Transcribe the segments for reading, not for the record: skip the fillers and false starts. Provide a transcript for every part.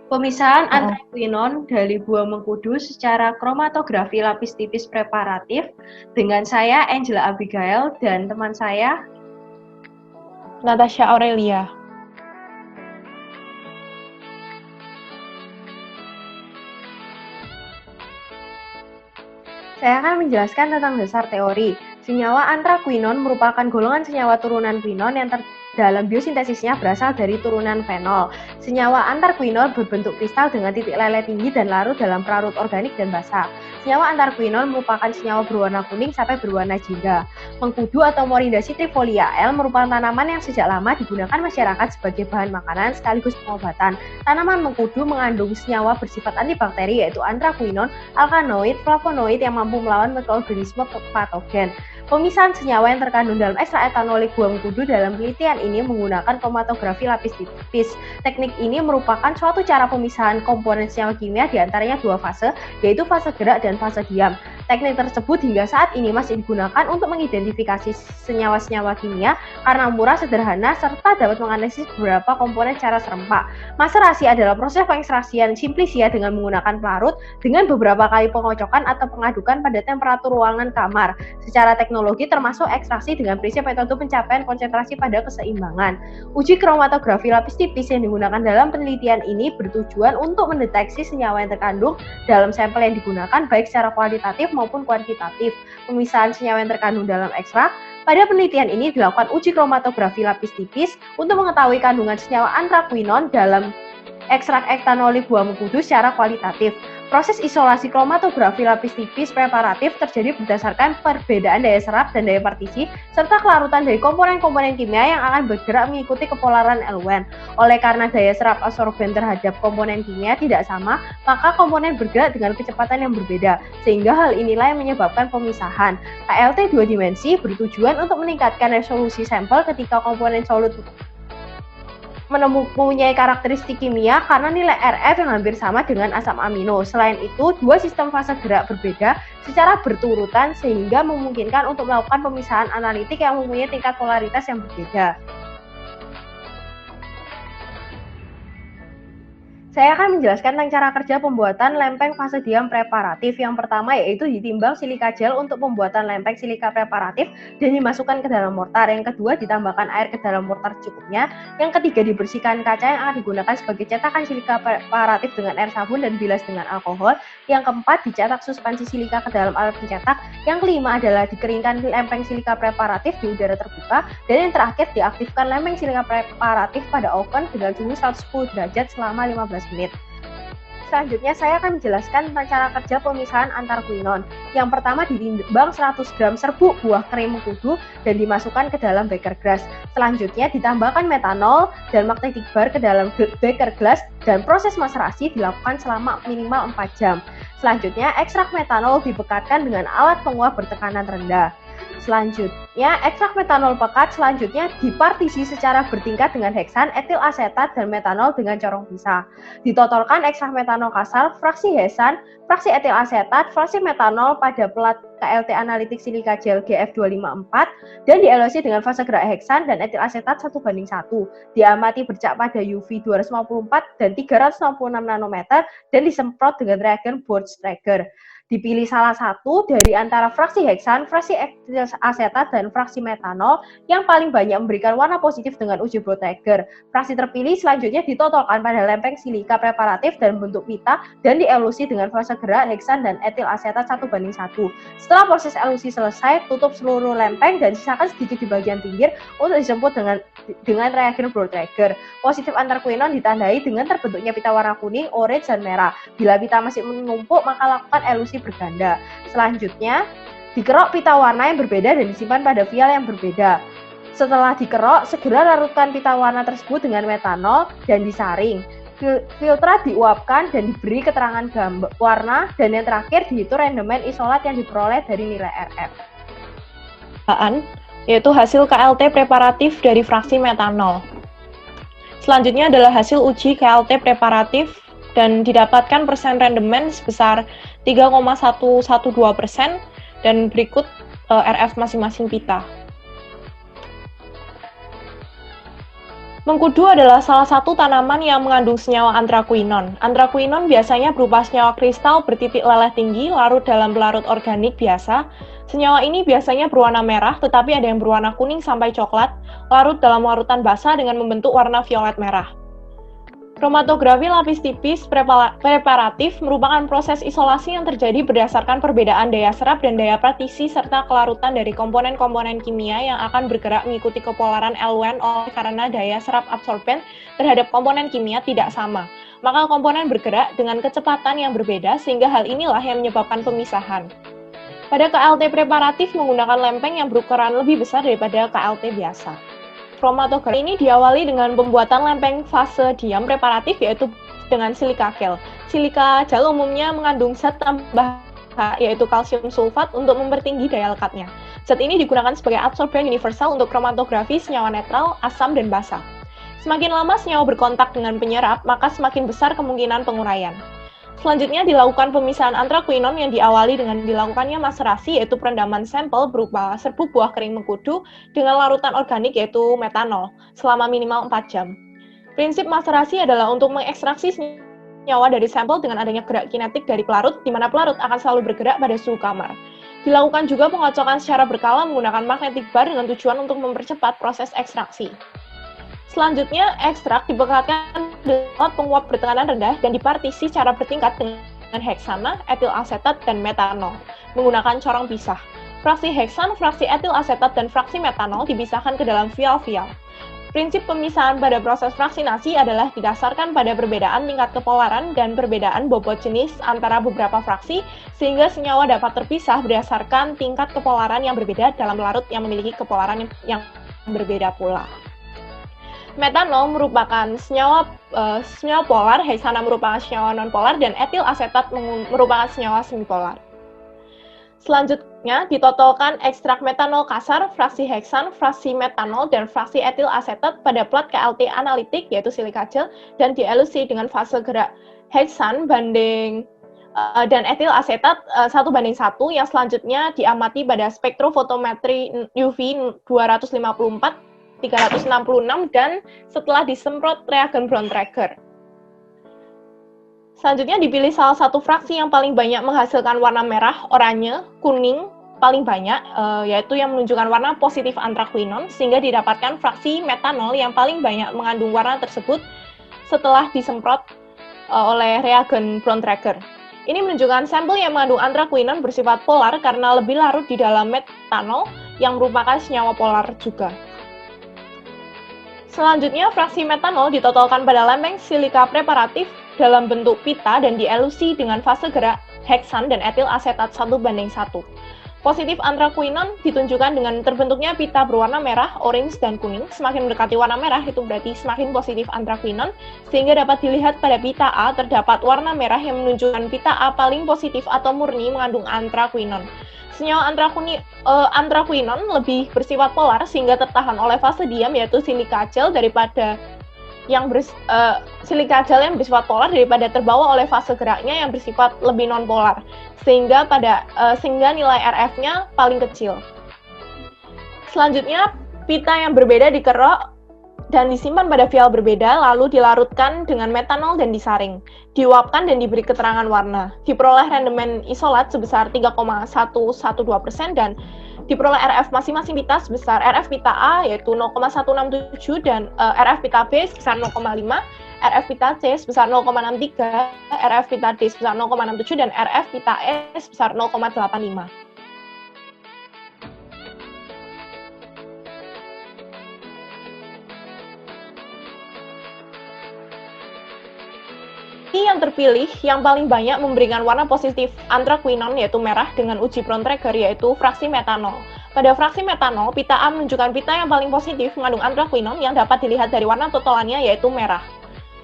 Pemisahan Oh, antraquinon dari buah mengkudu secara kromatografi lapis tipis preparatif dengan saya Angela Abigail dan teman saya Natasha Aurelia. Saya akan menjelaskan tentang dasar teori. Senyawa antraquinon merupakan golongan senyawa turunan quinon yang dalam biosintesisnya berasal dari turunan fenol. Senyawa antarquinol berbentuk kristal dengan titik lele tinggi dan larut dalam perarut organik dan basah. Senyawa antarquinol merupakan senyawa berwarna kuning sampai berwarna jingga. Mengkudu atau Morinda citrifolia L merupakan tanaman yang sejak lama digunakan masyarakat sebagai bahan makanan sekaligus pengobatan. Tanaman mengkudu mengandung senyawa bersifat antibakteri yaitu antraquinon, alkanoid, flavonoid yang mampu melawan mikroorganisme patogen. Pemisahan senyawa yang terkandung dalam ekstrak etanolik buah mengkudu dalam penelitian ini menggunakan kromatografi lapis tipis. Teknik ini merupakan suatu cara pemisahan komponen senyawa kimia di antaranya dua fase, yaitu fase gerak dan fase diam. Teknik tersebut hingga saat ini masih digunakan untuk mengidentifikasi senyawa-senyawa kimia karena murah, sederhana, serta dapat menganalisis beberapa komponen secara serempak. Maserasi adalah proses pengekstrasian simplisia dengan menggunakan pelarut dengan beberapa kali pengocokan atau pengadukan pada temperatur ruangan kamar. Secara teknologi termasuk ekstraksi dengan prinsip metode pencapaian konsentrasi pada keseimbangan. Uji kromatografi lapis tipis yang digunakan dalam penelitian ini bertujuan untuk mendeteksi senyawa yang terkandung dalam sampel yang digunakan baik secara kualitatif maupun kuantitatif. Pemisahan senyawa yang terkandung dalam ekstrak pada penelitian ini dilakukan uji kromatografi lapis tipis untuk mengetahui kandungan senyawa antraquinon dalam ekstrak etanolik buah mengkudu secara kualitatif. Proses isolasi kromatografi lapis tipis preparatif terjadi berdasarkan perbedaan daya serap dan daya partisi serta kelarutan dari komponen-komponen kimia yang akan bergerak mengikuti kepolaran elemen. Oleh karena daya serap absorben terhadap komponen kimia tidak sama, maka komponen bergerak dengan kecepatan yang berbeda, sehingga hal inilah yang menyebabkan pemisahan. KLT dua dimensi bertujuan untuk meningkatkan resolusi sampel ketika komponen solut mempunyai karakteristik kimia karena nilai RF yang hampir sama dengan asam amino. Selain itu, dua sistem fase gerak berbeda secara berturutan sehingga memungkinkan untuk melakukan pemisahan analitik yang mempunyai tingkat polaritas yang berbeda. Saya akan menjelaskan tentang cara kerja pembuatan lempeng fase diam preparatif. Yang pertama yaitu ditimbang silika gel untuk pembuatan lempeng silika preparatif dan dimasukkan ke dalam mortar. Yang kedua ditambahkan air ke dalam mortar secukupnya. Yang ketiga dibersihkan kaca yang akan digunakan sebagai cetakan silika preparatif dengan air sabun dan bilas dengan alkohol. Yang keempat dicetak suspensi silika ke dalam alat pencetak. Yang kelima adalah dikeringkan lempeng silika preparatif di udara terbuka. Dan yang terakhir diaktifkan lempeng silika preparatif pada oven dengan suhu 110 derajat selama 15 menit. Selanjutnya saya akan menjelaskan tentang cara kerja pemisahan antarquinon. Yang pertama ditimbang 100 gram serbuk buah krim mengkudu dan dimasukkan ke dalam beker glass. Selanjutnya ditambahkan metanol dan magnetic bar ke dalam beker glass dan proses maserasi dilakukan selama minimal 4 jam. Selanjutnya ekstrak metanol dibekatkan dengan alat penguap bertekanan rendah. Selanjutnya, ekstrak metanol pekat selanjutnya dipartisi secara bertingkat dengan heksan, etil asetat, dan metanol dengan corong pisah. Ditotorkan ekstrak metanol kasar, fraksi heksan, fraksi etil asetat, fraksi metanol pada pelat KLT analitik silika gel GF254 dan dielosi dengan fase gerak heksan dan etil asetat 1:1. Diamati bercak pada UV 254 dan 366 nanometer dan disemprot dengan reagen Borg-Strager. Dipilih salah satu dari antara fraksi heksan, fraksi etil asetat, dan fraksi metanol yang paling banyak memberikan warna positif dengan uji Borg-Strager. Fraksi terpilih selanjutnya ditotolkan pada lempeng silika preparatif dan bentuk pita dan dielusi dengan fase gerak heksan dan etil asetat 1:1. Setelah proses elusi selesai, tutup seluruh lempeng dan sisakan sedikit di bagian pinggir untuk disemput dengan reagen Borg-Strager. Positif antarquinon ditandai dengan terbentuknya pita warna kuning, orange, dan merah. Bila pita masih menumpuk, maka lakukan elusi berganda. Selanjutnya, dikerok pita warna yang berbeda dan disimpan pada vial yang berbeda. Setelah dikerok, segera larutkan pita warna tersebut dengan metanol dan disaring. Filtra diuapkan dan diberi keterangan gambar warna, dan yang terakhir dihitung rendemen isolat yang diperoleh dari nilai RF. Yaitu hasil KLT preparatif dari fraksi metanol. Selanjutnya adalah hasil uji KLT preparatif dan didapatkan persen rendemen sebesar 3,112% dan berikut RF masing-masing pita. Mengkudu adalah salah satu tanaman yang mengandung senyawa anthraquinone. Anthraquinone biasanya berupa senyawa kristal bertitik leleh tinggi larut dalam pelarut organik biasa. Senyawa ini biasanya berwarna merah, tetapi ada yang berwarna kuning sampai coklat, larut dalam larutan basah dengan membentuk warna violet merah. Kromatografi lapis tipis preparatif merupakan proses isolasi yang terjadi berdasarkan perbedaan daya serap dan daya praktisi serta kelarutan dari komponen-komponen kimia yang akan bergerak mengikuti kepolaran Lwn oleh karena daya serap absorben terhadap komponen kimia tidak sama. Maka komponen bergerak dengan kecepatan yang berbeda sehingga hal inilah yang menyebabkan pemisahan. Pada KLT preparatif menggunakan lempeng yang berukuran lebih besar daripada KLT biasa. Kromatografi ini diawali dengan pembuatan lempeng fase diam preparatif yaitu dengan silika gel. Silika gel umumnya mengandung zat tambah yaitu kalsium sulfat untuk mempertinggi daya lekatnya. Zat ini digunakan sebagai adsorben universal untuk kromatografi senyawa netral, asam, dan basa. Semakin lama senyawa berkontak dengan penyerap, maka semakin besar kemungkinan penguraian. Selanjutnya dilakukan pemisahan anthraquinone yang diawali dengan dilakukannya maserasi yaitu perendaman sampel berupa serbuk buah kering mengkudu dengan larutan organik yaitu metanol selama minimal 4 jam. Prinsip maserasi adalah untuk mengekstraksi senyawa dari sampel dengan adanya gerak kinetik dari pelarut, di mana pelarut akan selalu bergerak pada suhu kamar. Dilakukan juga pengocokan secara berkala menggunakan magnetic bar dengan tujuan untuk mempercepat proses ekstraksi. Selanjutnya, ekstrak dibekatkan dengan penguap bertekanan rendah dan dipartisi secara bertingkat dengan heksana, etil asetat, dan metanol menggunakan corong pisah. Fraksi heksan, fraksi etil asetat, dan fraksi metanol dipisahkan ke dalam vial-vial. Prinsip pemisahan pada proses fraksinasi adalah didasarkan pada perbedaan tingkat kepolaran dan perbedaan bobot jenis antara beberapa fraksi, sehingga senyawa dapat terpisah berdasarkan tingkat kepolaran yang berbeda dalam larut yang memiliki kepolaran yang berbeda pula. Metanol merupakan senyawa polar, heksana merupakan senyawa nonpolar, dan etil asetat merupakan senyawa semipolar. Selanjutnya, ditotolkan ekstrak metanol kasar, fraksi heksan, fraksi metanol, dan fraksi etil asetat pada plat KLT analitik, yaitu silika gel, dan dielusi dengan fase gerak heksan banding dan etil asetat 1:1, yang selanjutnya diamati pada spektrofotometri UV 254, 366, dan setelah disemprot reagen Brown Traeger. Selanjutnya dipilih salah satu fraksi yang paling banyak menghasilkan warna merah, oranye, kuning paling banyak, yaitu yang menunjukkan warna positif anthraquinone, sehingga didapatkan fraksi metanol yang paling banyak mengandung warna tersebut setelah disemprot oleh reagen Brown Traeger. Ini menunjukkan sampel yang mengandung anthraquinone bersifat polar karena lebih larut di dalam metanol yang merupakan senyawa polar juga. Selanjutnya, fraksi metanol ditotolkan pada lempeng silika preparatif dalam bentuk pita dan dielusi dengan fase gerak heksan dan etil asetat 1:1. Positif anthraquinone ditunjukkan dengan terbentuknya pita berwarna merah, orange, dan kuning. Semakin mendekati warna merah itu berarti semakin positif anthraquinone, sehingga dapat dilihat pada pita A terdapat warna merah yang menunjukkan pita A paling positif atau murni mengandung anthraquinone. Senyawa anthraquinone lebih bersifat polar sehingga tertahan oleh fase diam yaitu silika gel daripada silika gel yang bersifat polar daripada terbawa oleh fase geraknya yang bersifat lebih non-polar, sehingga nilai RF-nya paling kecil. Selanjutnya, pita yang berbeda dikerok dan disimpan pada vial berbeda, lalu dilarutkan dengan metanol dan disaring, diuapkan dan diberi keterangan warna. Diperoleh rendemen isolat sebesar 3,112% dan diperoleh RF masing-masing pita sebesar RF pita A yaitu 0,167 dan RF pita B sebesar 0,5, RF pita C sebesar 0,63, RF pita D sebesar 0,67 dan RF pita E sebesar 0,85. Yang terpilih yang paling banyak memberikan warna positif anthraquinone yaitu merah dengan uji Brown Traeger yaitu fraksi metanol. Pada fraksi metanol, pita A menunjukkan pita yang paling positif mengandung anthraquinone yang dapat dilihat dari warna totalannya yaitu merah.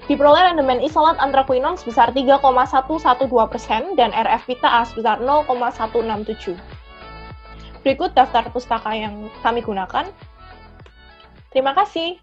Diperoleh rendemen isolat anthraquinone sebesar 3,112% dan RF pita A sebesar 0,167. Berikut daftar pustaka yang kami gunakan. Terima kasih.